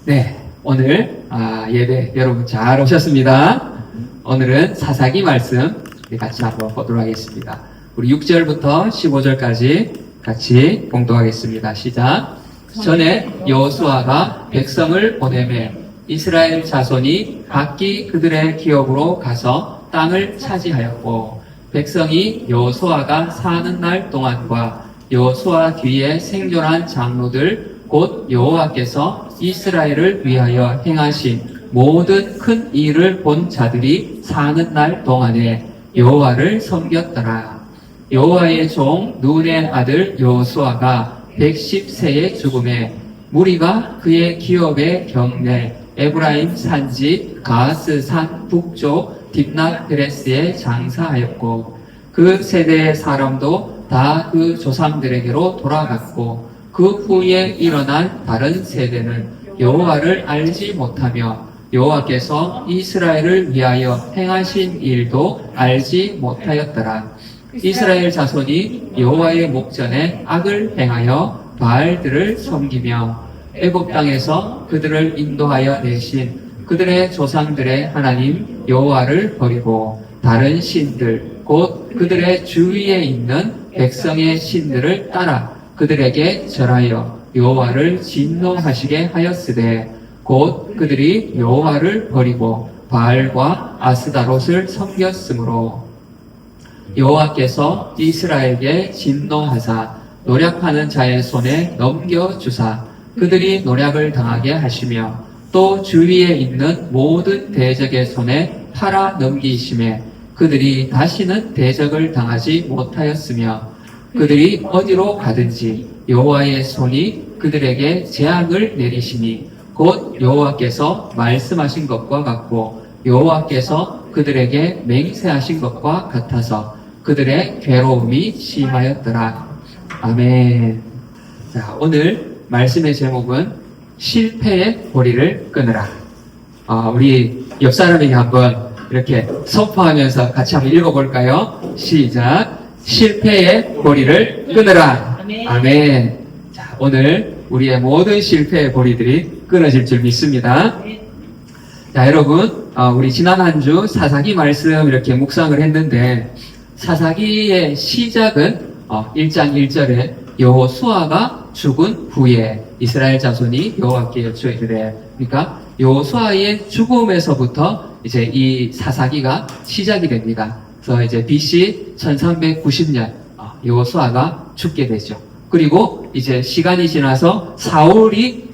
네, 오늘 예배 여러분 잘 오셨습니다. 오늘은 사사기 말씀 우리 같이 한번 보도록 하겠습니다. 우리 6절부터 15절까지 같이 봉독하겠습니다. 시작. 전에 여호수아가 백성을 보내매 이스라엘 자손이 각기 그들의 기업으로 가서 땅을 차지하였고, 백성이 여호수아가 사는 날 동안과 여호수아 뒤에 생존한 장로들 곧 여호와께서 이스라엘을 위하여 행하신 모든 큰 일을 본 자들이 사는 날 동안에 여호와를 섬겼더라. 여호와의 종 눈의 아들 여호수아가 110세에 죽음에 무리가 그의 기업의 경내 에브라임 산지 가하스 산 북쪽 딥낫 페레스에 장사하였고, 그 세대의 사람도 다 그 조상들에게로 돌아갔고, 그 후에 일어난 다른 세대는 여호와를 알지 못하며 여호와께서 이스라엘을 위하여 행하신 일도 알지 못하였더라. 이스라엘 자손이 여호와의 목전에 악을 행하여 바알들을 섬기며 애굽 땅에서 그들을 인도하여 내신 그들의 조상들의 하나님 여호와를 버리고 다른 신들 곧 그들의 주위에 있는 백성의 신들을 따라 그들에게 절하여 여호와를 진노하시게 하였으되, 곧 그들이 여호와를 버리고 바알과 아스다롯을 섬겼으므로 여호와께서 이스라엘에게 진노하사 노략하는 자의 손에 넘겨주사 그들이 노략을 당하게 하시며, 또 주위에 있는 모든 대적의 손에 팔아 넘기심에 그들이 다시는 대적을 당하지 못하였으며, 그들이 어디로 가든지 여호와의 손이 그들에게 재앙을 내리시니 곧 여호와께서 말씀하신 것과 같고 여호와께서 그들에게 맹세하신 것과 같아서 그들의 괴로움이 심하였더라. 아멘. 자, 오늘 말씀의 제목은 실패의 고리를 끊으라. 우리 옆 사람에게 한번 이렇게 선포하면서 같이 한번 읽어볼까요? 시작. 실패의 고리를 끊으라. 아멘. 자, 오늘 우리의 모든 실패의 고리들이 끊어질 줄 믿습니다. 자, 여러분, 우리 지난 한 주 사사기 말씀 이렇게 묵상을 했는데, 사사기의 시작은 1장 1절에 여호수아가 죽은 후에 이스라엘 자손이 여호와께 여쭈어 이르되, 그러니까 여호수아의 죽음에서부터 이제 이 사사기가 시작이 됩니다. 그래서 이제 BC 1390년 여호수아가 죽게 되죠. 그리고 이제 시간이 지나서 사울이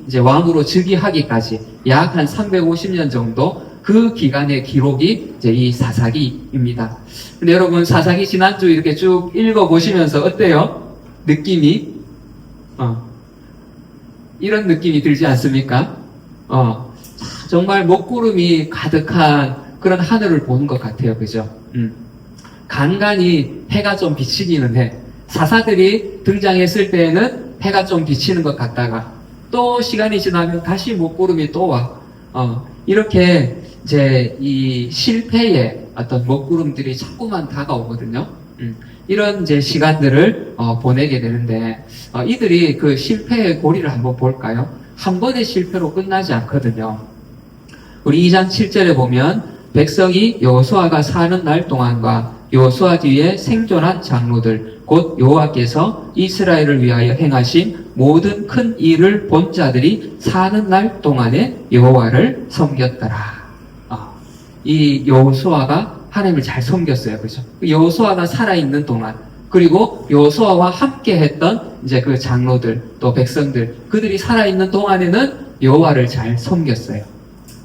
이제 왕으로 즉위하기까지 약 한 350년 정도 그 기간의 기록이 이제 이 사사기입니다. 근데 여러분, 사사기 지난주 이렇게 쭉 읽어보시면서 어때요? 느낌이? 이런 느낌이 들지 않습니까? 정말 먹구름이 가득한 그런 하늘을 보는 것 같아요. 그죠? 간간히 해가 좀 비치기는 해. 사사들이 등장했을 때에는 해가 좀 비치는 것 같다가 또 시간이 지나면 다시 먹구름이 또 와. 이렇게 이제 이 실패의 어떤 먹구름들이 자꾸만 다가오거든요. 이런 이제 시간들을 보내게 되는데, 이들이 그 실패의 고리를 한번 볼까요? 한 번의 실패로 끝나지 않거든요. 우리 2장 7절에 보면 백성이 여호수아가 사는 날 동안과 여호수아 뒤에 생존한 장로들 곧 여호와께서 이스라엘을 위하여 행하신 모든 큰 일을 본 자들이 사는 날 동안에 여호와를 섬겼더라. 이 여호수아가 하나님을 잘 섬겼어요. 그죠? 여호수아가 살아있는 동안, 그리고 여호수아와 함께 했던 이제 그 장로들 또 백성들, 그들이 살아있는 동안에는 여호와를 잘 섬겼어요.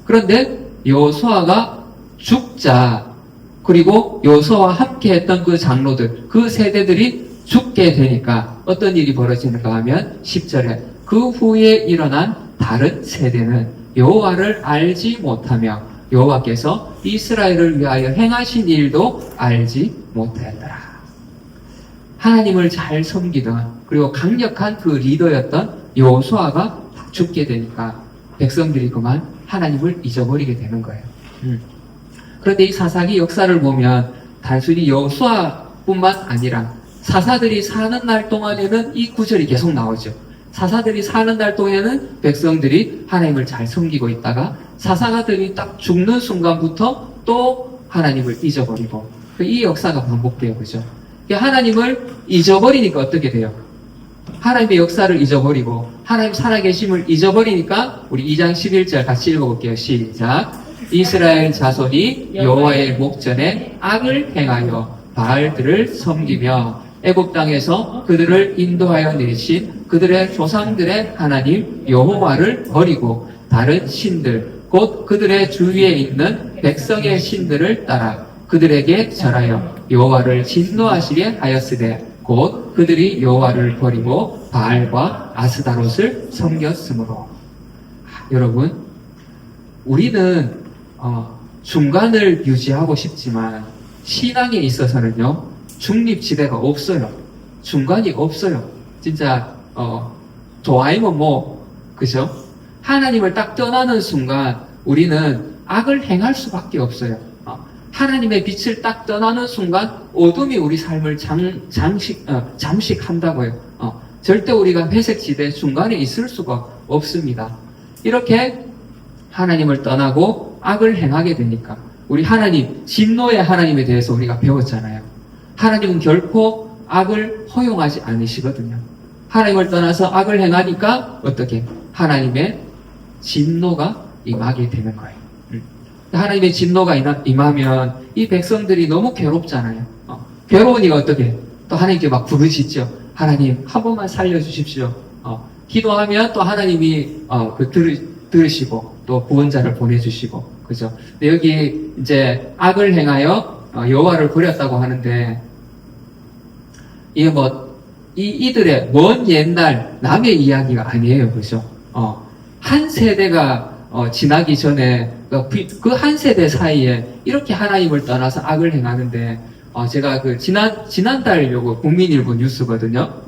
그런데 여호수아가 죽자, 그리고 여호수아와 함께 했던 그 장로들, 그 세대들이 죽게 되니까 어떤 일이 벌어지는가 하면 10절에 그 후에 일어난 다른 세대는 여호와를 알지 못하며 여호와께서 이스라엘을 위하여 행하신 일도 알지 못하였더라. 하나님을 잘 섬기던, 그리고 강력한 그 리더였던 여호수아가 죽게 되니까 백성들이 그만 하나님을 잊어버리게 되는 거예요. 그런데 이 사사기 역사를 보면 단순히 여호수아뿐만 아니라 사사들이 사는 날 동안에는 이 구절이 계속 나오죠. 사사들이 사는 날 동안에는 백성들이 하나님을 잘 섬기고 있다가 사사가들이 딱 죽는 순간부터 또 하나님을 잊어버리고 이 역사가 반복돼요. 그죠? 하나님을 잊어버리니까 어떻게 돼요? 하나님의 역사를 잊어버리고 하나님 살아계심을 잊어버리니까 우리 2장 11절 같이 읽어볼게요. 시작. 이스라엘 자손이 여호와의 목전에 악을 행하여 바알들을 섬기며 애굽 땅에서 그들을 인도하여 내신 그들의 조상들의 하나님 여호와를 버리고 다른 신들 곧 그들의 주위에 있는 백성의 신들을 따라 그들에게 절하여 여호와를 진노하시게 하였으되 곧 그들이 여호와를 버리고 바알과 아스다롯을 섬겼으므로. 여러분, 우리는 중간을 유지하고 싶지만 신앙에 있어서는요 중립지대가 없어요. 중간이 없어요. 진짜 좋아이면 뭐 그죠? 하나님을 딱 떠나는 순간 우리는 악을 행할 수밖에 없어요. 하나님의 빛을 딱 떠나는 순간 어둠이 우리 삶을 잠식한다고요. 절대 우리가 회색지대 중간에 있을 수가 없습니다. 이렇게 하나님을 떠나고 악을 행하게 되니까 우리 하나님, 진노의 하나님에 대해서 우리가 배웠잖아요. 하나님은 결코 악을 허용하지 않으시거든요. 하나님을 떠나서 악을 행하니까 어떻게? 하나님의 진노가 임하게 되는 거예요. 하나님의 진노가 임하면 이 백성들이 너무 괴롭잖아요. 괴로우니까 어떻게? 또 하나님께 막 부르짖죠. 하나님 한 번만 살려주십시오. 기도하면 또 하나님이 들으시고 또 구원자를 보내주시고 그죠? 근데 여기 이제 악을 행하여 여호와를 버렸다고 하는데 이게 이들의 먼 옛날 남의 이야기가 아니에요. 그죠? 한 세대가 지나기 전에 그 한 세대 사이에 이렇게 하나님을 떠나서 악을 행하는데 제가 지난달 요거 국민일보 뉴스거든요.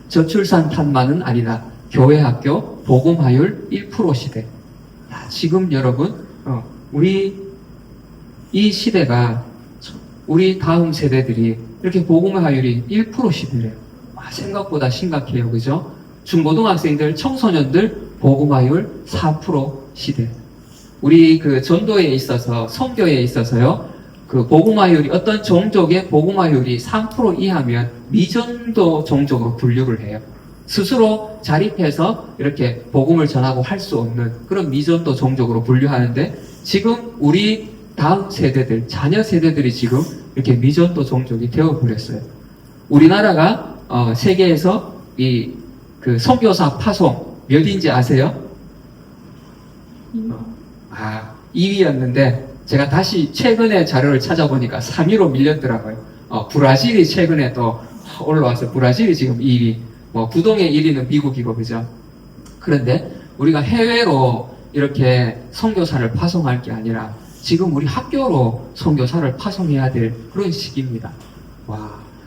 저출산 탄만은 아니다. 교회 학교 복음화율 1% 시대. 지금 여러분 우리 이 시대가 우리 다음 세대들이 이렇게 복음화율이 1% 시대래요. 생각보다 심각해요. 그죠? 중고등학생들, 청소년들 복음화율 4% 시대. 우리 전도에 있어서 선교에 있어서요. 복음화율이 어떤 종족의 복음화율이 3% 이하면 미전도 종족으로 분류를 해요. 스스로 자립해서 이렇게 복음을 전하고 할 수 없는 그런 미전도 종족으로 분류하는데 지금 우리 다음 세대들, 자녀 세대들이 지금 이렇게 미전도 종족이 되어버렸어요. 우리나라가 세계에서 선교사 파송 몇인지 아세요? 2위였는데 제가 다시 최근에 자료를 찾아보니까 3위로 밀렸더라고요. 브라질이 최근에 또 올라와서 브라질이 지금 2위. 부동의 1위는 미국이고 그죠? 그런데 우리가 해외로 이렇게 선교사를 파송할 게 아니라 지금 우리 학교로 선교사를 파송해야 될 그런 시기입니다.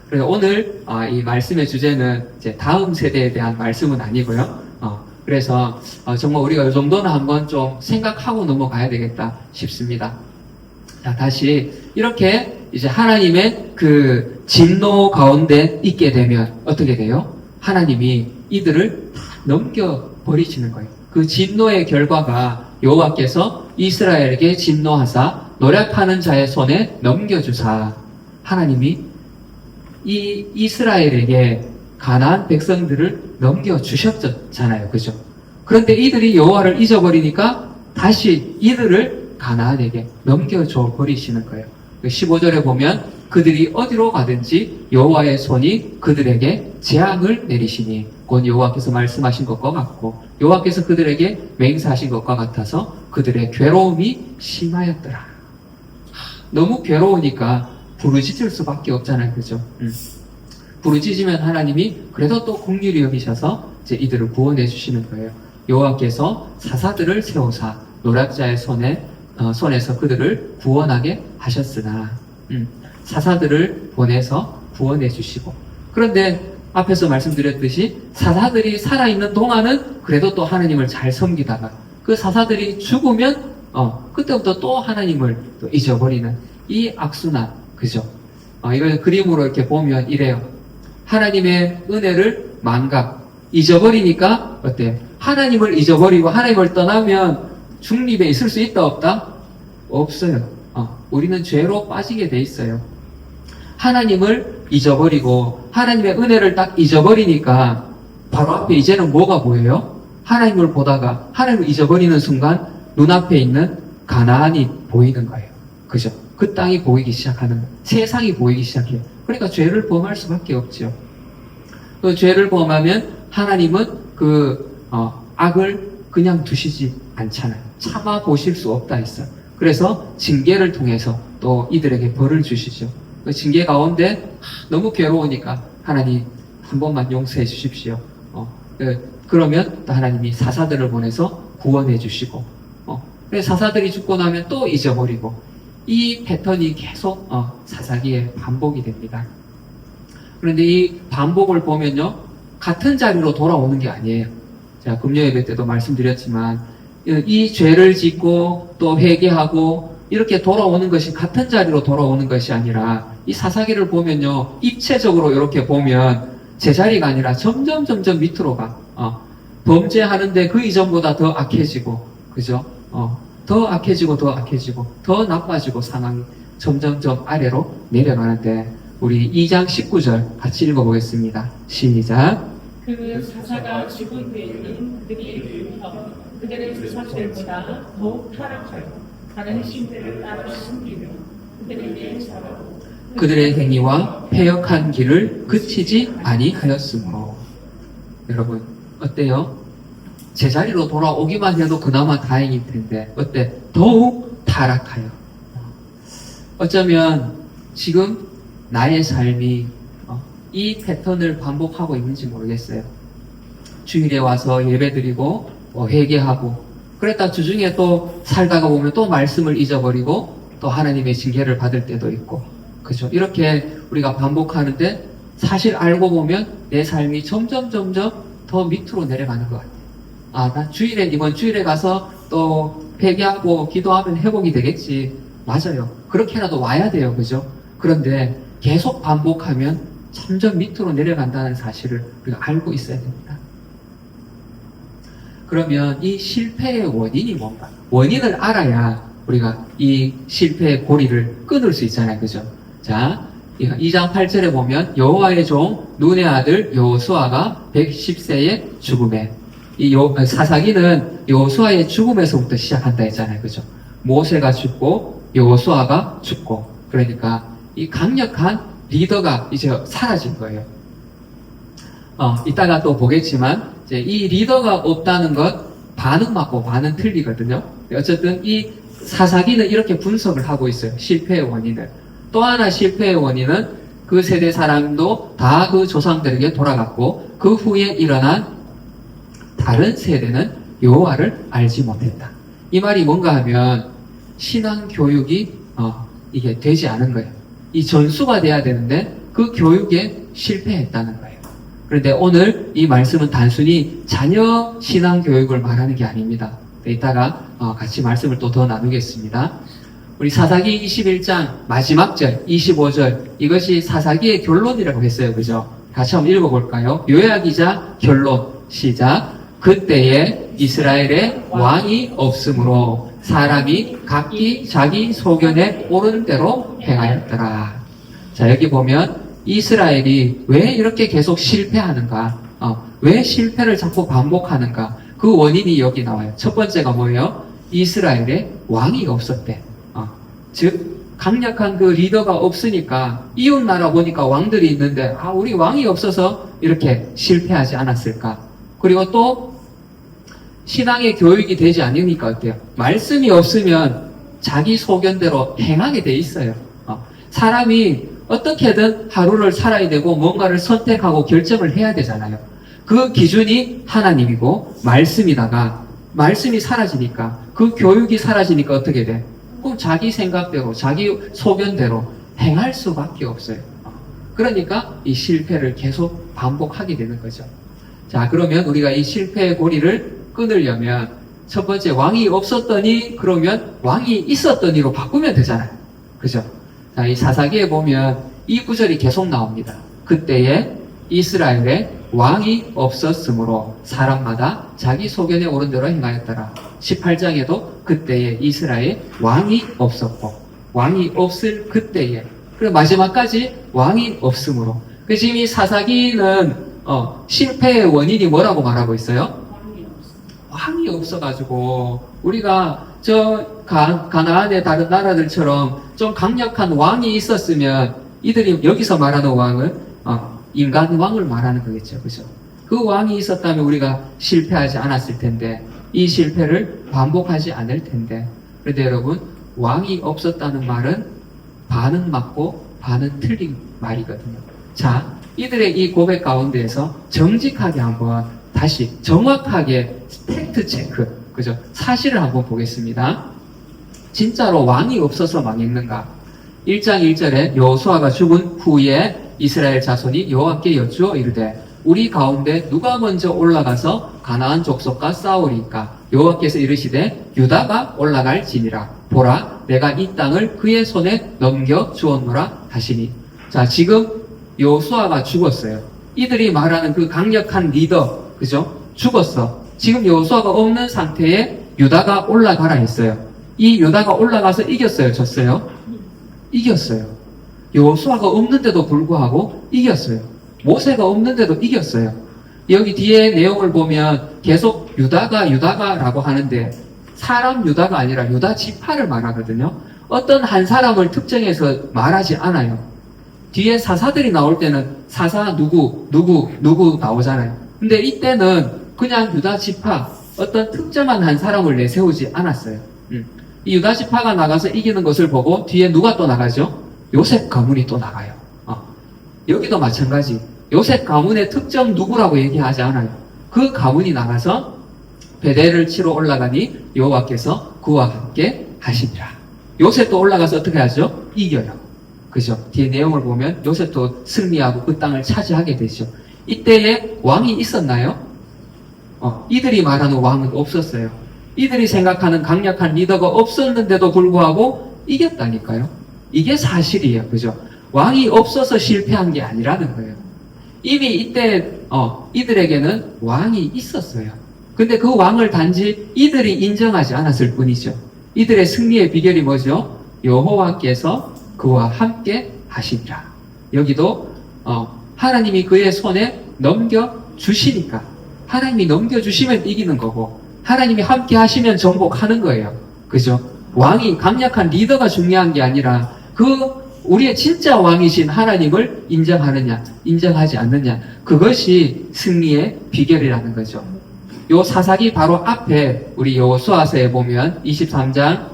그래서 오늘 이 말씀의 주제는 이제 다음 세대에 대한 말씀은 아니고요. 그래서 정말 우리가 이 정도는 한번 좀 생각하고 넘어가야 되겠다 싶습니다. 자, 다시 이렇게 이제 하나님의 진노 가운데 있게 되면 어떻게 돼요? 하나님이 이들을 다 넘겨버리시는 거예요. 그 진노의 결과가 여호와께서 이스라엘에게 진노하사 노력하는 자의 손에 넘겨주사 하나님이 이 이스라엘에게 가나안 백성들을 넘겨주셨잖아요. 그죠? 그런데 이들이 여호와를 잊어버리니까 다시 이들을 가나안에게 넘겨줘 버리시는 거예요. 15절에 보면 그들이 어디로 가든지 여호와의 손이 그들에게 재앙을 내리시니 곧 여호와께서 말씀하신 것과 같고 여호와께서 그들에게 맹세하신 것과 같아서 그들의 괴로움이 심하였더라. 너무 괴로우니까 부르짖을 수밖에 없잖아요. 그죠? 부르짖으면 하나님이 그래도 또 긍휼히 여기셔서 이제 이들을 구원해 주시는 거예요. 여호와께서 사사들을 세우사 노략자의 손에서 그들을 구원하게 하셨으나 사사들을 보내서 구원해 주시고 그런데 앞에서 말씀드렸듯이 사사들이 살아있는 동안은 그래도 또 하나님을 잘 섬기다가 그 사사들이 죽으면 그때부터 또 하나님을 또 잊어버리는 이 악순환. 그죠? 이걸 그림으로 이렇게 보면 이래요. 하나님의 은혜를 망각, 잊어버리니까 어때요? 하나님을 잊어버리고 하나님을 떠나면 중립에 있을 수 있다 없다? 없어요. 우리는 죄로 빠지게 돼 있어요. 하나님을 잊어버리고 하나님의 은혜를 딱 잊어버리니까 바로 앞에 이제는 뭐가 보여요? 하나님을 보다가 하나님을 잊어버리는 순간 눈앞에 있는 가나안이 보이는 거예요. 그죠? 그 땅이 보이기 시작하는 거예요. 세상이 보이기 시작해요. 그러니까 죄를 범할 수밖에 없죠. 그 죄를 범하면 하나님은 악을 그냥 두시지 않잖아요. 참아 보실 수 없다 했어요. 그래서 징계를 통해서 또 이들에게 벌을 주시죠. 그 징계 가운데 너무 괴로우니까 하나님 한 번만 용서해 주십시오. 그러면 또 하나님이 사사들을 보내서 구원해 주시고, 그래서 사사들이 죽고 나면 또 잊어버리고, 이 패턴이 계속 사사기에 반복이 됩니다. 그런데 이 반복을 보면요, 같은 자리로 돌아오는 게 아니에요. 제가 금요 예배 때도 말씀드렸지만 이 죄를 짓고 또 회개하고 이렇게 돌아오는 것이 같은 자리로 돌아오는 것이 아니라 이 사사기를 보면요, 입체적으로 이렇게 보면 제자리가 아니라 점점 밑으로 가. 범죄하는데 그 이전보다 더 악해지고, 그죠? 더 악해지고 더 나빠지고 상황이 점점 아래로 내려가는데, 우리 2장 19절 같이 읽어보겠습니다. 시작. 그 사사가 죽은 후에는 그들의 조상들보다 더욱 타락하여 다른 신들을 따라 숨기며 그들에게 살아고 그들의 행위와 패역한 길을 그치지 아니하였으므로. 여러분 어때요? 제자리로 돌아오기만 해도 그나마 다행일 텐데 어때? 더욱 타락하여. 어쩌면 지금 나의 삶이 이 패턴을 반복하고 있는지 모르겠어요. 주일에 와서 예배드리고 회개하고, 그랬다 주중에 또 살다가 보면 또 말씀을 잊어버리고 또 하나님의 징계를 받을 때도 있고, 그죠? 이렇게 우리가 반복하는데 사실 알고 보면 내 삶이 점점 더 밑으로 내려가는 것 같아요. 나 이번 주일에 가서 또 회개하고 기도하면 회복이 되겠지. 맞아요. 그렇게라도 와야 돼요. 그죠? 그런데 계속 반복하면 점점 밑으로 내려간다는 사실을 우리가 알고 있어야 됩니다. 그러면 이 실패의 원인이 뭔가? 원인을 알아야 우리가 이 실패의 고리를 끊을 수 있잖아요. 그죠? 자, 2장 8절에 보면 여호와의 종 눈의 아들 여호수아가 110세의 죽음에, 이 사사기는 여호수아의 죽음에서부터 시작한다 했잖아요. 그죠? 모세가 죽고 여호수아가 죽고, 그러니까 이 강력한 리더가 이제 사라진 거예요. 이따가 또 보겠지만, 이제 이 리더가 없다는 것, 반은 맞고 반은 틀리거든요. 어쨌든 이 사사기는 이렇게 분석을 하고 있어요. 실패의 원인을. 또 하나 실패의 원인은 그 세대 사람도 다 그 조상들에게 돌아갔고, 그 후에 일어난 다른 세대는 여호와를 알지 못했다. 이 말이 뭔가 하면 신앙 교육이 이게 되지 않은 거예요. 이 전수가 돼야 되는데 그 교육에 실패했다는 거예요. 그런데 오늘 이 말씀은 단순히 자녀 신앙 교육을 말하는 게 아닙니다. 이따가 같이 말씀을 또 더 나누겠습니다. 우리 사사기 21장 마지막 절 25절, 이것이 사사기의 결론이라고 했어요. 그죠? 같이 한번 읽어볼까요? 요약이자 결론. 시작. 그때에 이스라엘에 왕이 없으므로 사람이 각기 자기 소견에 옳은 대로 행하였더라. 자, 여기 보면 이스라엘이 왜 이렇게 계속 실패하는가? 왜 실패를 자꾸 반복하는가? 그 원인이 여기 나와요. 첫 번째가 뭐예요? 이스라엘에 왕이 없었대. 즉 강력한 그 리더가 없으니까, 이웃 나라 보니까 왕들이 있는데 우리 왕이 없어서 이렇게 실패하지 않았을까? 그리고 또 신앙의 교육이 되지 않으니까 어때요? 말씀이 없으면 자기 소견대로 행하게 돼 있어요. 사람이 어떻게든 하루를 살아야 되고 뭔가를 선택하고 결정을 해야 되잖아요. 그 기준이 하나님이고 말씀이다가, 말씀이 사라지니까, 그 교육이 사라지니까 어떻게 돼? 그럼 자기 생각대로, 자기 소견대로 행할 수밖에 없어요. 그러니까 이 실패를 계속 반복하게 되는 거죠. 자, 그러면 우리가 이 실패의 고리를 끊으려면 첫 번째, 왕이 없었더니 그러면 왕이 있었더니로 바꾸면 되잖아요. 그죠? 자, 이 사사기에 보면 이 구절이 계속 나옵니다. 그때에 이스라엘에 왕이 없었으므로 사람마다 자기 소견에 오른 대로 행하였더라. 18장에도 그때에 이스라엘 왕이 없었고 왕이 없을 그때에 그리고 마지막까지 왕이 없으므로 지금 이 사사기는 실패의 원인이 뭐라고 말하고 있어요? 왕이 없어가지고 우리가 저 가나안의 다른 나라들처럼 좀 강력한 왕이 있었으면 이들이 여기서 말하는 왕은 인간 왕을 말하는 거겠죠, 그죠? 그 왕이 있었다면 우리가 실패하지 않았을 텐데 이 실패를 반복하지 않을 텐데. 그런데 여러분 왕이 없었다는 말은 반은 맞고 반은 틀린 말이거든요. 자, 이들의 이 고백 가운데에서 정직하게 한번 다시 정확하게 팩트 체크, 그죠? 사실을 한번 보겠습니다. 진짜로 왕이 없어서 망했는가? 1장 1절에 여호수아가 죽은 후에 이스라엘 자손이 여호와께 여쭈어 이르되 우리 가운데 누가 먼저 올라가서 가나안 족속과 싸우리까? 여호와께서 이르시되 유다가 올라갈지니라. 보라, 내가 이 땅을 그의 손에 넘겨 주었노라 하시니. 자, 지금 여호수아가 죽었어요. 이들이 말하는 그 강력한 리더, 그죠? 죽었어. 지금 여호수아가 없는 상태에 유다가 올라가라 했어요. 이 유다가 올라가서 이겼어요, 졌어요? 이겼어요. 여호수아가 없는데도 불구하고 이겼어요. 모세가 없는데도 이겼어요. 여기 뒤에 내용을 보면 계속 유다가라고 하는데 사람 유다가 아니라 유다 지파를 말하거든요. 어떤 한 사람을 특정해서 말하지 않아요. 뒤에 사사들이 나올 때는 사사 누구 나오잖아요. 근데 이때는 그냥 유다 지파 어떤 특정한 한 사람을 내세우지 않았어요. 이 유다 지파가 나가서 이기는 것을 보고 뒤에 누가 또 나가죠? 요셉 가문이 또 나가요. 여기도 마찬가지. 요셉 가문의 특정 누구라고 얘기하지 않아요. 그 가문이 나가서 베델을 치러 올라가니 여호와께서 그와 함께 하시니라. 요셉도 올라가서 어떻게 하죠? 이겨요. 그죠? 뒤에 내용을 보면 요셉도 승리하고 그 땅을 차지하게 되죠. 이때에 왕이 있었나요? 이들이 말하는 왕은 없었어요. 이들이 생각하는 강력한 리더가 없었는데도 불구하고 이겼다니까요. 이게 사실이에요. 그죠? 왕이 없어서 실패한 게 아니라는 거예요. 이미 이때 이들에게는 왕이 있었어요. 근데 그 왕을 단지 이들이 인정하지 않았을 뿐이죠. 이들의 승리의 비결이 뭐죠? 여호와께서 그와 함께 하시니라. 여기도 하나님이 그의 손에 넘겨주시니까 하나님이 넘겨주시면 이기는 거고 하나님이 함께 하시면 정복하는 거예요. 그죠? 왕이 강력한 리더가 중요한 게 아니라 우리의 진짜 왕이신 하나님을 인정하느냐 인정하지 않느냐, 그것이 승리의 비결이라는 거죠. 요 사사기 바로 앞에 우리 여호수아서에 보면 23장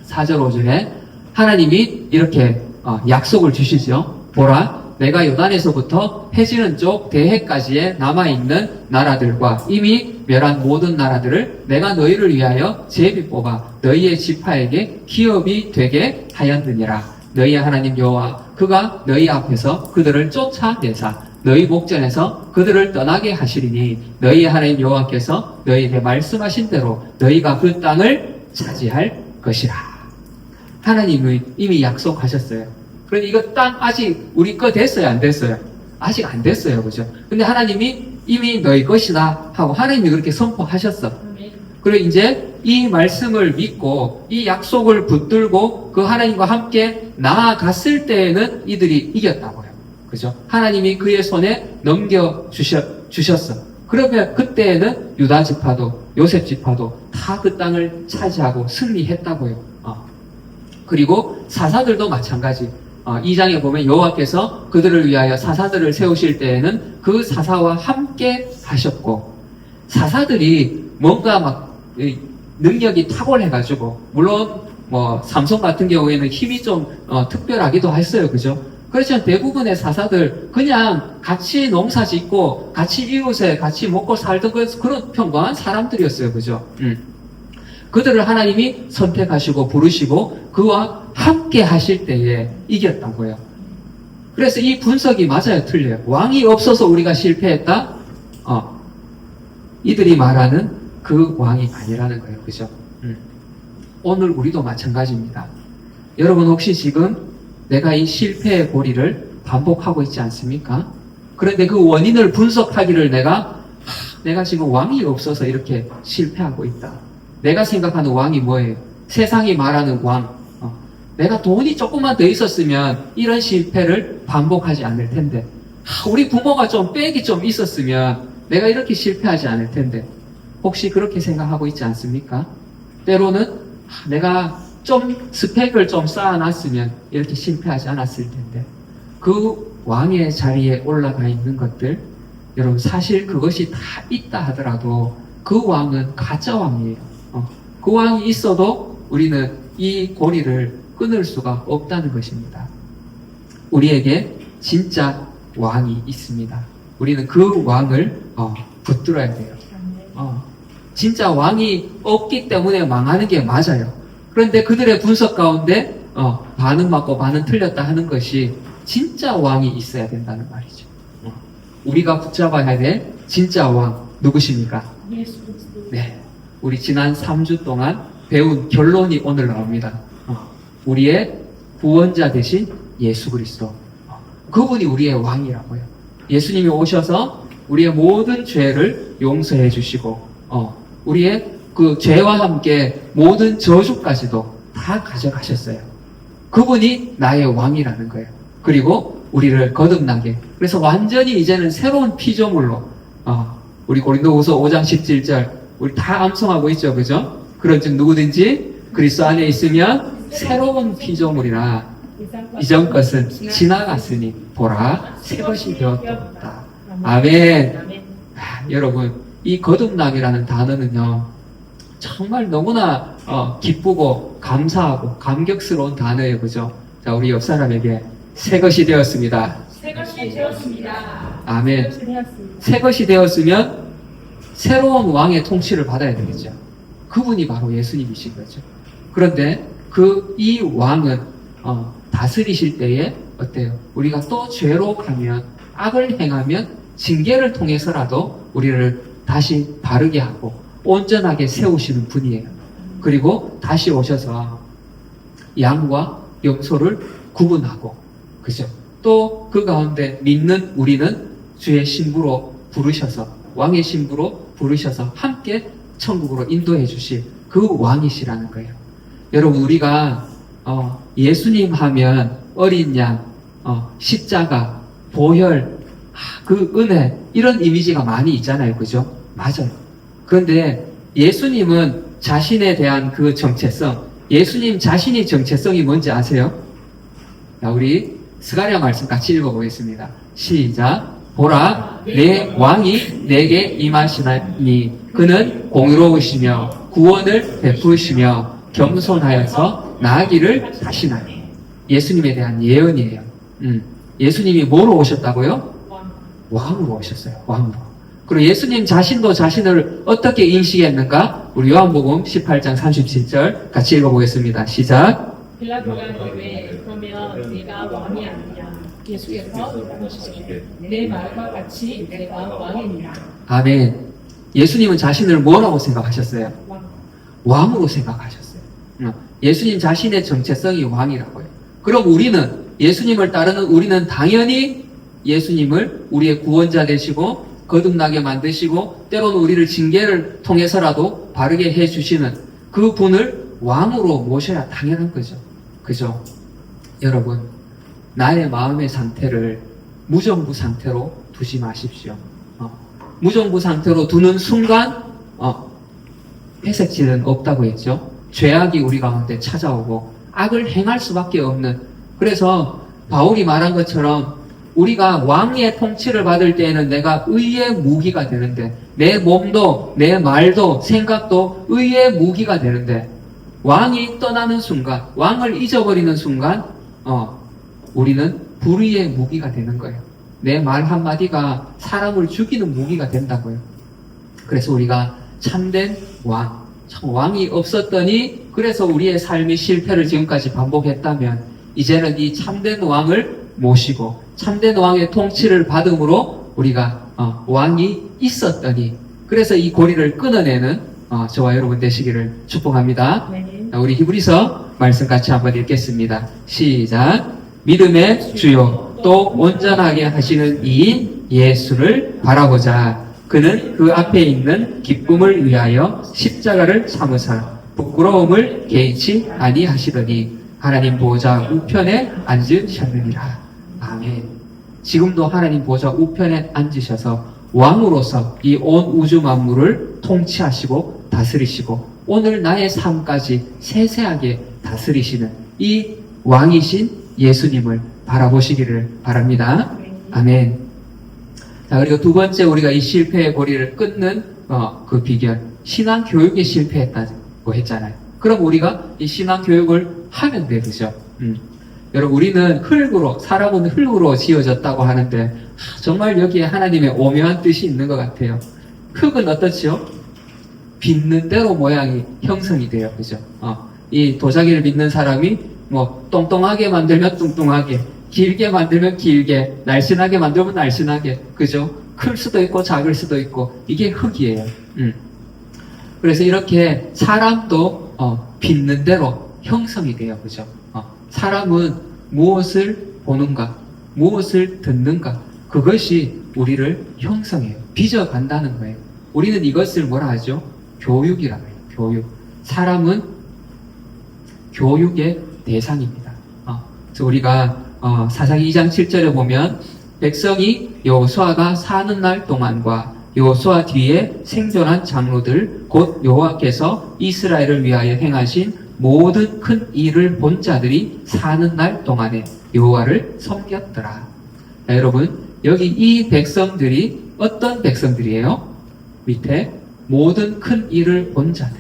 4절 5절에 하나님이 이렇게 약속을 주시죠. 보라, 내가 요단에서부터 해지는 쪽 대해까지의 남아있는 나라들과 이미 멸한 모든 나라들을 내가 너희를 위하여 제비 뽑아 너희의 지파에게 기업이 되게 하였느니라. 너희의 하나님 여호와 그가 너희 앞에서 그들을 쫓아내사 너희 목전에서 그들을 떠나게 하시리니 너희의 하나님 여호와께서 너희에게 말씀하신 대로 너희가 그 땅을 차지할 것이라. 하나님이 이미 약속하셨어요. 그런데 이거 땅 아직 우리 거 됐어요, 안 됐어요? 아직 안 됐어요, 그죠? 근데 하나님이 이미 너희 것이다 하고 하나님이 그렇게 선포하셨어. 그리고 이제 이 말씀을 믿고 이 약속을 붙들고 그 하나님과 함께 나아갔을 때에는 이들이 이겼다고요. 그죠? 하나님이 그의 손에 넘겨주셨어. 그러면 그때에는 유다 지파도 요셉 지파도 다 그 땅을 차지하고 승리했다고요. 그리고 사사들도 마찬가지. 2장에 보면 여호와께서 그들을 위하여 사사들을 세우실 때에는 그 사사와 함께 하셨고, 사사들이 뭔가 막 능력이 탁월해가지고, 물론 삼손 같은 경우에는 힘이 좀 특별하기도 했어요. 그죠? 그렇지만 대부분의 사사들 그냥 같이 농사 짓고 같이 이웃에 같이 먹고 살던 그런 평범한 사람들이었어요. 그죠? 그들을 하나님이 선택하시고 부르시고 그와 함께 하실 때에 이겼다고요. 그래서 이 분석이 맞아요, 틀려요? 왕이 없어서 우리가 실패했다? 이들이 말하는 그 왕이 아니라는 거예요. 그죠? 오늘 우리도 마찬가지입니다. 여러분 혹시 지금 내가 이 실패의 고리를 반복하고 있지 않습니까? 그런데 그 원인을 분석하기를 내가 지금 왕이 없어서 이렇게 실패하고 있다. 내가 생각하는 왕이 뭐예요? 세상이 말하는 왕. 내가 돈이 조금만 더 있었으면 이런 실패를 반복하지 않을 텐데. 우리 부모가 좀 빽이 좀 있었으면 내가 이렇게 실패하지 않을 텐데. 혹시 그렇게 생각하고 있지 않습니까? 때로는 내가 좀 스펙을 좀 쌓아놨으면 이렇게 실패하지 않았을 텐데. 그 왕의 자리에 올라가 있는 것들, 여러분 사실 그것이 다 있다 하더라도 그 왕은 가짜 왕이에요. 그 왕이 있어도 우리는 이 고리를 끊을 수가 없다는 것입니다. 우리에게 진짜 왕이 있습니다. 우리는 그 왕을 붙들어야 돼요. 진짜 왕이 없기 때문에 망하는 게 맞아요. 그런데 그들의 분석 가운데 반은 맞고 반은 틀렸다 하는 것이 진짜 왕이 있어야 된다는 말이죠. 우리가 붙잡아야 될 진짜 왕 누구십니까? 예수 그리스도. 네, 우리 지난 3주 동안 배운 결론이 오늘 나옵니다. 우리의 구원자 되신 예수 그리스도. 그분이 우리의 왕이라고요. 예수님이 오셔서 우리의 모든 죄를 용서해 주시고 우리의 그 죄와 함께 모든 저주까지도 다 가져가셨어요. 그분이 나의 왕이라는 거예요. 그리고 우리를 거듭나게. 그래서 완전히 이제는 새로운 피조물로 우리 고린도후서 5장 17절 우리 다 암송하고 있죠, 그죠? 그런즉 누구든지 그리스도 안에 있으면 새로운 피조물이라 이전 것은 지나갔으니 보라 새 것이 되었다. 아멘. 여러분 이 거듭남이라는 단어는요 정말 너무나 기쁘고 감사하고 감격스러운 단어예요, 그죠? 자, 우리 옆 사람에게 새 것이 되었습니다. 새 것이 되었습니다. 아멘. 새 것이 되었습니다. 새 것이 되었으면 새로운 왕의 통치를 받아야 되겠죠. 그분이 바로 예수님이신 거죠. 그런데 이 왕은 다스리실 때에 어때요? 우리가 또 죄로 가면 악을 행하면 징계를 통해서라도 우리를 다시 바르게 하고 온전하게 세우시는 분이에요. 그리고 다시 오셔서 양과 염소를 구분하고, 그죠? 또 그 가운데 믿는 우리는 주의 신부로 부르셔서, 왕의 신부로 부르셔서 함께 천국으로 인도해 주실 그 왕이시라는 거예요. 여러분, 우리가 예수님 하면 어린 양, 십자가, 보혈, 그 은혜, 이런 이미지가 많이 있잖아요, 그죠? 맞아요. 그런데 예수님은 자신에 대한 그 정체성, 예수님 자신의 정체성이 뭔지 아세요? 자, 우리 스가랴 말씀 같이 읽어보겠습니다. 시작. 보라, 내 왕이 내게 임하시나니 그는 공의로우시며 구원을 베푸시며 겸손하여서 나아기를 하시나니. 예수님에 대한 예언이에요. 예수님이 뭐로 오셨다고요? 왕으로 오셨어요. 왕으로. 그리고 예수님 자신도 자신을 어떻게 인식했는가? 우리 요한복음 18장 37절 같이 읽어보겠습니다. 시작. 빌라도가 이르되 그러면 네가 왕이 아니냐? 예수께서 이르시되 내 말과 같이 내가 왕이니라. 아멘. 예수님은 자신을 뭐라고 생각하셨어요? 왕. 왕으로 생각하셨어요. 예수님 자신의 정체성이 왕이라고요. 그럼 우리는, 예수님을 따르는 우리는 당연히 예수님을 우리의 구원자 되시고 거듭나게 만드시고 때로는 우리를 징계를 통해서라도 바르게 해주시는 그 분을 왕으로 모셔야 당연한 거죠. 그죠? 여러분, 나의 마음의 상태를 무정부 상태로 두지 마십시오. 무정부 상태로 두는 순간 회색질은 없다고 했죠. 죄악이 우리 가운데 찾아오고 악을 행할 수밖에 없는, 그래서 바울이 말한 것처럼 우리가 왕의 통치를 받을 때에는 내가 의의 무기가 되는데, 내 몸도 내 말도 생각도 의의 무기가 되는데, 왕이 떠나는 순간, 왕을 잊어버리는 순간 우리는 불의의 무기가 되는 거예요. 내 말 한마디가 사람을 죽이는 무기가 된다고요. 그래서 우리가 참된 왕, 왕이 없었더니 그래서 우리의 삶이 실패를 지금까지 반복했다면 이제는 이 참된 왕을 모시고 참된 왕의 통치를 받음으로 우리가 왕이 있었더니, 그래서 이 고리를 끊어내는 저와 여러분 되시기를 축복합니다. 네. 우리 히브리서 말씀 같이 한번 읽겠습니다. 시작. 믿음의 주요 또 온전하게 하시는 이인 예수를 바라보자. 그는 그 앞에 있는 기쁨을 위하여 십자가를 참으사 부끄러움을 개의치 아니하시더니 하나님 보좌 우편에 앉으셨느니라. 아멘. 지금도 하나님 보좌 우편에 앉으셔서 왕으로서 이 온 우주 만물을 통치하시고 다스리시고 오늘 나의 삶까지 세세하게 다스리시는 이 왕이신 예수님을 바라보시기를 바랍니다. 아멘. 자, 그리고 두 번째 우리가 이 실패의 고리를 끊는 그 비결, 신앙 교육에 실패했다고 했잖아요. 그럼 우리가 이 신앙 교육을 하면 돼, 그죠? 여러분, 우리는 사람은 흙으로 지어졌다고 하는데 정말 여기에 하나님의 오묘한 뜻이 있는 것 같아요. 흙은 어떻지요? 빚는 대로 모양이 형성이 돼요, 그죠? 이 도자기를 빚는 사람이 뭐 똥똥하게 만들면 뚱뚱하게, 길게 만들면 길게, 날씬하게 만들면 날씬하게, 그죠? 클 수도 있고 작을 수도 있고, 이게 흙이에요. 그래서 이렇게 사람도 빚는 대로 형성이 돼요, 그죠? 사람은 무엇을 보는가, 무엇을 듣는가, 그것이 우리를 형성해요. 빚어간다는 거예요. 우리는 이것을 뭐라 하죠? 교육이라고 해요. 교육. 사람은 교육의 대상입니다. 그래서 우리가 사사기 2장 7절에 보면 백성이 여호수아가 사는 날 동안과 여호수아 뒤에 생존한 장로들 곧 여호와께서 이스라엘을 위하여 행하신 모든 큰 일을 본 자들이 사는 날 동안에 여호와를 섬겼더라. 자, 여러분, 여기 이 백성들이 어떤 백성들이에요? 밑에 모든 큰 일을 본 자들,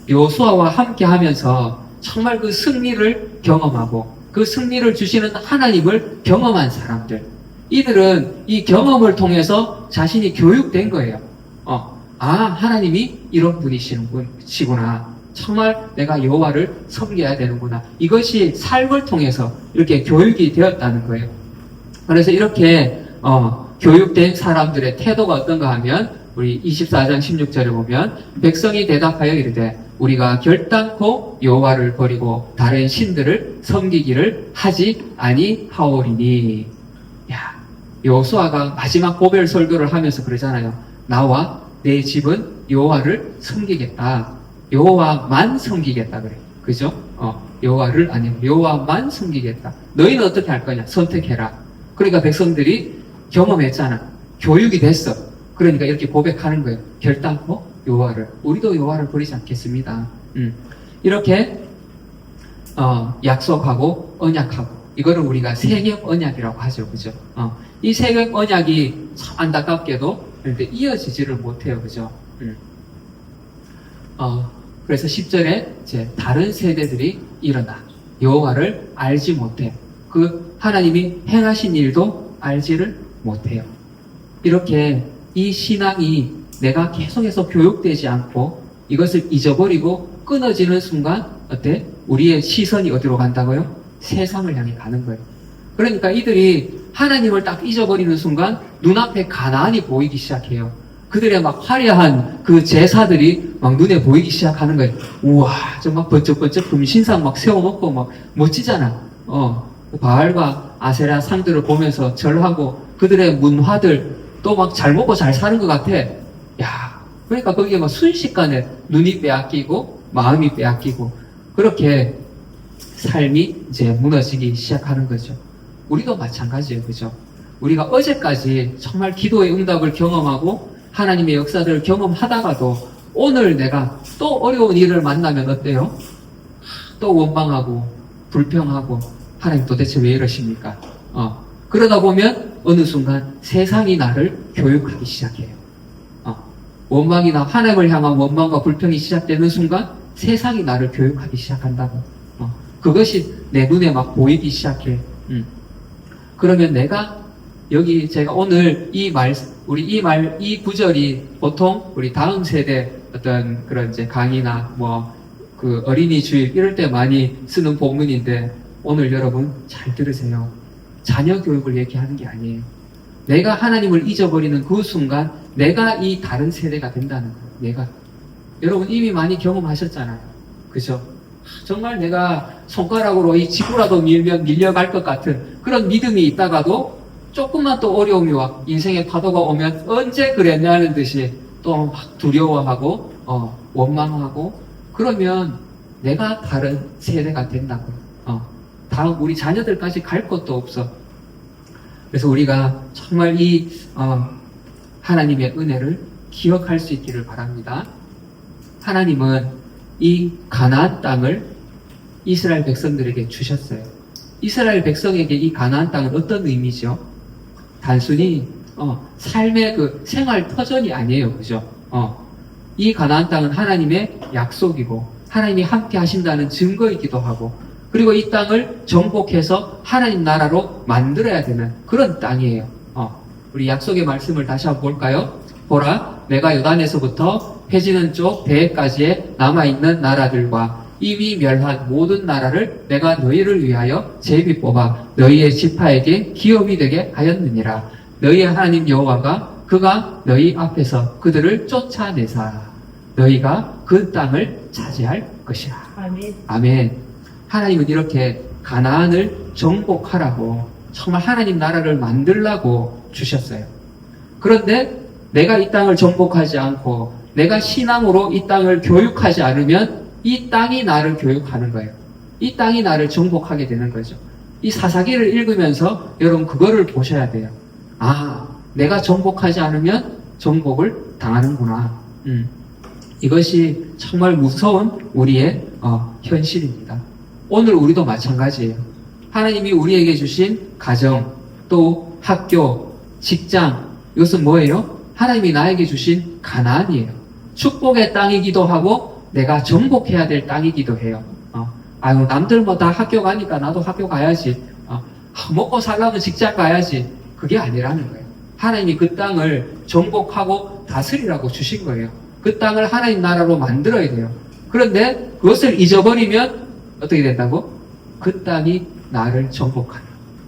여호수아와 함께 하면서 정말 그 승리를 경험하고 그 승리를 주시는 하나님을 경험한 사람들, 이들은 이 경험을 통해서 자신이 교육된 거예요. 하나님이 이런 분이시구나. 정말 내가 여호와를 섬겨야 되는구나. 이것이 삶을 통해서 이렇게 교육이 되었다는 거예요. 그래서 이렇게 교육된 사람들의 태도가 어떤가 하면 우리 24장 16절에 보면 백성이 대답하여 이르되 우리가 결단코 여호와를 버리고 다른 신들을 섬기기를 하지 아니하오리니. 야, 여호수아가 마지막 고별 설교를 하면서 그러잖아요. 나와 내 집은 여호와를 섬기겠다. 여호와만 섬기겠다 그래. 그죠? 여호와를 아니고 여호와만 섬기겠다. 너희는 어떻게 할 거냐? 선택해라. 그러니까 백성들이 경험했잖아. 교육이 됐어. 그러니까 이렇게 고백하는 거예요. 결단코 여호와를. 우리도 여호와를 버리지 않겠습니다. 이렇게 약속하고 언약하고 이거를 우리가 세겜 언약이라고 하죠. 그죠? 이 세겜 언약이 참 안타깝게도 이렇게 이어지지를 못해요. 그죠? 그래서 10절에 이제 다른 세대들이 일어나 여호와를 알지 못해. 그 하나님이 행하신 일도 알지를 못해요. 이렇게 이 신앙이 내가 계속해서 교육되지 않고 이것을 잊어버리고 끊어지는 순간 어때? 우리의 시선이 어디로 간다고요? 세상을 향해 가는 거예요. 그러니까 이들이 하나님을 딱 잊어버리는 순간 눈앞에 가나안이 보이기 시작해요. 그들의 막 화려한 그 제사들이 막 눈에 보이기 시작하는 거예요. 우와, 저 막 번쩍번쩍 금신상 막 세워놓고 막 멋지잖아. 바알과 아세라 상들을 보면서 절하고 그들의 문화들 또 막 잘 먹고 잘 사는 것 같아. 야, 그러니까 거기에 막 순식간에 눈이 빼앗기고 마음이 빼앗기고 그렇게 삶이 이제 무너지기 시작하는 거죠. 우리도 마찬가지예요. 그죠? 우리가 어제까지 정말 기도의 응답을 경험하고 하나님의 역사들을 경험하다가도 오늘 내가 또 어려운 일을 만나면 어때요? 또 원망하고 불평하고 하나님 도대체 왜 이러십니까? 그러다 보면 어느 순간 세상이 나를 교육하기 시작해요. 원망이나 하나님을 향한 원망과 불평이 시작되는 순간 세상이 나를 교육하기 시작한다고. 그것이 내 눈에 막 보이기 시작해. 그러면 내가 여기 제가 오늘 이 구절이 보통 우리 다음 세대 어떤 그런 이제 강의나 그 어린이 주일 이럴 때 많이 쓰는 본문인데 오늘 여러분 잘 들으세요. 자녀 교육을 얘기하는 게 아니에요. 내가 하나님을 잊어버리는 그 순간 내가 이 다른 세대가 된다는 거예요. 여러분 이미 많이 경험하셨잖아요. 그죠? 정말 내가 손가락으로 이 지구라도 밀면 밀려갈 것 같은 그런 믿음이 있다가도 조금만 또 어려움이 와, 인생의 파도가 오면 언제 그랬냐는 듯이 또 막 두려워하고, 원망하고, 그러면 내가 다른 세대가 된다고. 다음 우리 자녀들까지 갈 것도 없어. 그래서 우리가 정말 하나님의 은혜를 기억할 수 있기를 바랍니다. 하나님은 이 가나안 땅을 이스라엘 백성들에게 주셨어요. 이스라엘 백성에게 이 가나안 땅은 어떤 의미죠? 단순히 삶의 그 생활 터전이 아니에요, 그죠? 이 가나안 땅은 하나님의 약속이고 하나님이 함께 하신다는 증거이기도 하고, 그리고 이 땅을 정복해서 하나님 나라로 만들어야 되는 그런 땅이에요. 우리 약속의 말씀을 다시 한번 볼까요? 보라, 내가 요단에서부터 해지는 쪽 대해까지의 남아있는 나라들과 이미 멸한 모든 나라를 내가 너희를 위하여 제비 뽑아 너희의 지파에게 기업이 되게 하였느니라. 너희의 하나님 여호와가 그가 너희 앞에서 그들을 쫓아내사 너희가 그 땅을 차지할 것이라. 아멘. 아멘. 하나님은 이렇게 가나안을 정복하라고 정말 하나님 나라를 만들라고 주셨어요. 그런데 내가 이 땅을 정복하지 않고 내가 신앙으로 이 땅을 교육하지 않으면 이 땅이 나를 교육하는 거예요. 이 땅이 나를 정복하게 되는 거죠. 이 사사기를 읽으면서 여러분 그거를 보셔야 돼요. 내가 정복하지 않으면 정복을 당하는구나. 이것이 정말 무서운 우리의 현실입니다. 오늘 우리도 마찬가지예요. 하나님이 우리에게 주신 가정, 또 학교, 직장, 이것은 뭐예요? 하나님이 나에게 주신 가나안이에요. 축복의 땅이기도 하고 내가 정복해야 될 땅이기도 해요. 남들 뭐 다 학교 가니까 나도 학교 가야지. 먹고 살려면 직장 가야지. 그게 아니라는 거예요. 하나님이 그 땅을 정복하고 다스리라고 주신 거예요. 그 땅을 하나님 나라로 만들어야 돼요. 그런데 그것을 잊어버리면 어떻게 된다고? 그 땅이 나를 정복하는,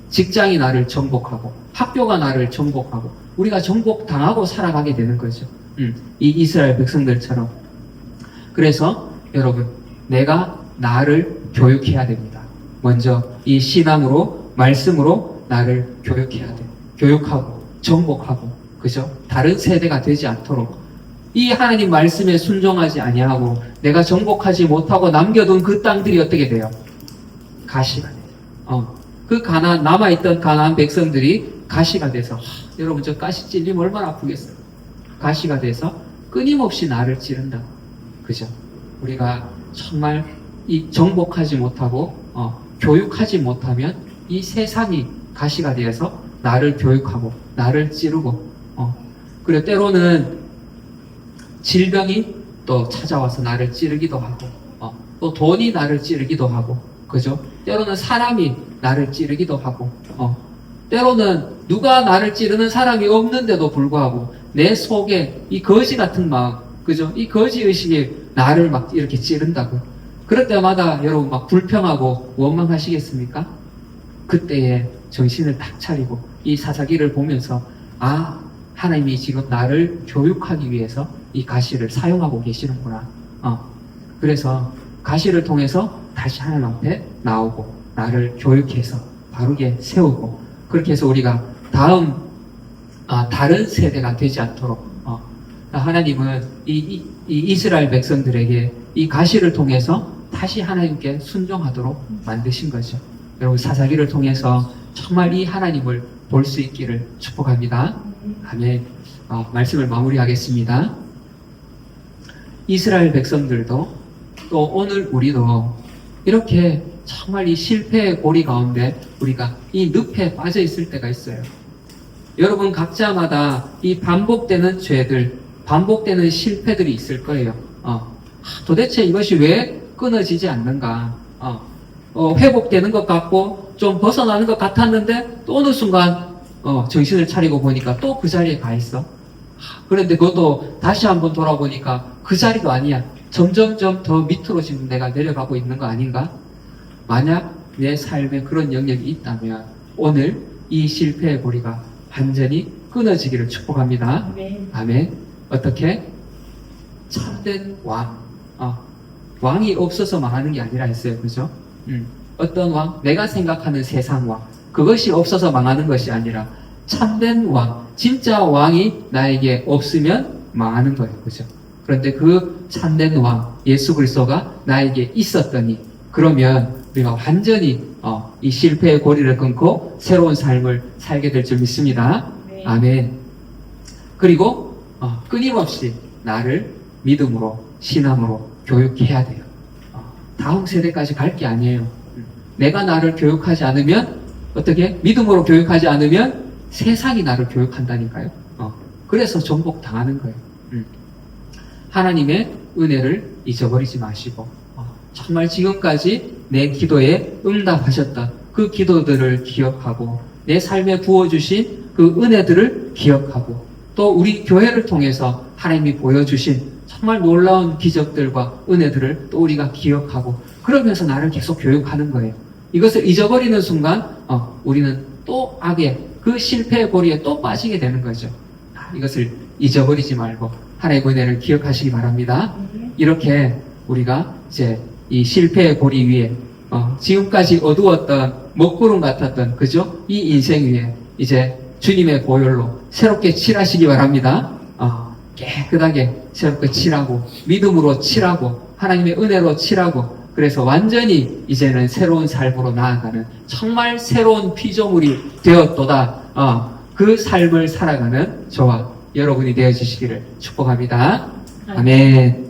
직장이 나를 정복하고 학교가 나를 정복하고 우리가 정복당하고 살아가게 되는 거죠. 이 이스라엘 백성들처럼. 그래서 여러분, 내가 나를 교육해야 됩니다. 먼저 이 신앙으로, 말씀으로 나를 교육해야 돼요. 교육하고 정복하고, 그죠? 다른 세대가 되지 않도록 이 하나님 말씀에 순종하지 아니하고 내가 정복하지 못하고 남겨둔 그 땅들이 어떻게 돼요? 가시가 돼요. 그 남아있던 가나안 백성들이 가시가 돼서 여러분 저 가시 찔리면 얼마나 아프겠어요. 가시가 돼서 끊임없이 나를 찌른다. 그죠? 우리가 정말 이 정복하지 못하고 교육하지 못하면 이 세상이 가시가 되어서 나를 교육하고 나를 찌르고 그리고 때로는 질병이 또 찾아와서 나를 찌르기도 하고 또 돈이 나를 찌르기도 하고, 그죠? 때로는 사람이 나를 찌르기도 하고 때로는 누가 나를 찌르는 사람이 없는데도 불구하고 내 속에 이 거지 같은 마음, 그죠? 이 거지 의식이 나를 막 이렇게 찌른다고. 그럴 때마다 여러분 막 불평하고 원망하시겠습니까? 그때에 정신을 딱 차리고 이 사사기를 보면서 하나님이 지금 나를 교육하기 위해서 이 가시를 사용하고 계시는구나. 그래서 가시를 통해서 다시 하나님 앞에 나오고 나를 교육해서 바르게 세우고, 그렇게 해서 우리가 다른 세대가 되지 않도록 하나님은 이 이스라엘 백성들에게 이 가시를 통해서 다시 하나님께 순종하도록 만드신 거죠. 여러분 사사기를 통해서 정말 이 하나님을 볼 수 있기를 축복합니다. 아멘. 말씀을 마무리하겠습니다. 이스라엘 백성들도 또 오늘 우리도 이렇게 정말 이 실패의 고리 가운데 우리가 이 늪에 빠져 있을 때가 있어요. 여러분 각자마다 이 반복되는 죄들, 반복되는 실패들이 있을 거예요. 도대체 이것이 왜 끊어지지 않는가? 회복되는 것 같고 좀 벗어나는 것 같았는데 또 어느 순간 정신을 차리고 보니까 또 그 자리에 가 있어. 그런데 그것도 다시 한번 돌아보니까 그 자리도 아니야. 점점점 더 밑으로 지금 내가 내려가고 있는 거 아닌가? 만약 내 삶에 그런 영역이 있다면 오늘 이 실패의 고리가 완전히 끊어지기를 축복합니다. 아멘. 아멘. 어떻게? 참된 왕. 왕이 없어서 망하는 게 아니라 했어요. 그죠? 어떤 왕? 내가 생각하는 세상 왕. 그것이 없어서 망하는 것이 아니라 참된 왕, 진짜 왕이 나에게 없으면 망하는 거예요. 그죠? 그런데 그 참된 왕, 예수 그리스도가 나에게 있었더니, 그러면 우리가 완전히 이 실패의 고리를 끊고 새로운 삶을 살게 될 줄 믿습니다. 네. 아멘. 그리고 끊임없이 나를 믿음으로, 신앙으로 교육해야 돼요. 다음 세대까지 갈 게 아니에요. 내가 나를 교육하지 않으면, 어떻게? 믿음으로 교육하지 않으면 세상이 나를 교육한다니까요. 그래서 정복 당하는 거예요. 하나님의 은혜를 잊어버리지 마시고, 정말 지금까지 내 기도에 응답하셨던 그 기도들을 기억하고, 내 삶에 부어주신 그 은혜들을 기억하고, 또 우리 교회를 통해서 하나님이 보여주신 정말 놀라운 기적들과 은혜들을 또 우리가 기억하고, 그러면서 나를 계속 교육하는 거예요. 이것을 잊어버리는 순간 우리는 또 악의 그 실패의 고리에 또 빠지게 되는 거죠. 이것을 잊어버리지 말고 하나님의 은혜를 기억하시기 바랍니다. 이렇게 우리가 이제 이 실패의 고리 위에 지금까지 어두웠던 먹구름 같았던, 그죠? 이 인생 위에 이제 주님의 보혈로 새롭게 칠하시기 바랍니다. 깨끗하게 새롭게 칠하고, 믿음으로 칠하고, 하나님의 은혜로 칠하고, 그래서 완전히 이제는 새로운 삶으로 나아가는 정말 새로운 피조물이 되었도다. 그 삶을 살아가는 저와 여러분이 되어주시기를 축복합니다. 아멘.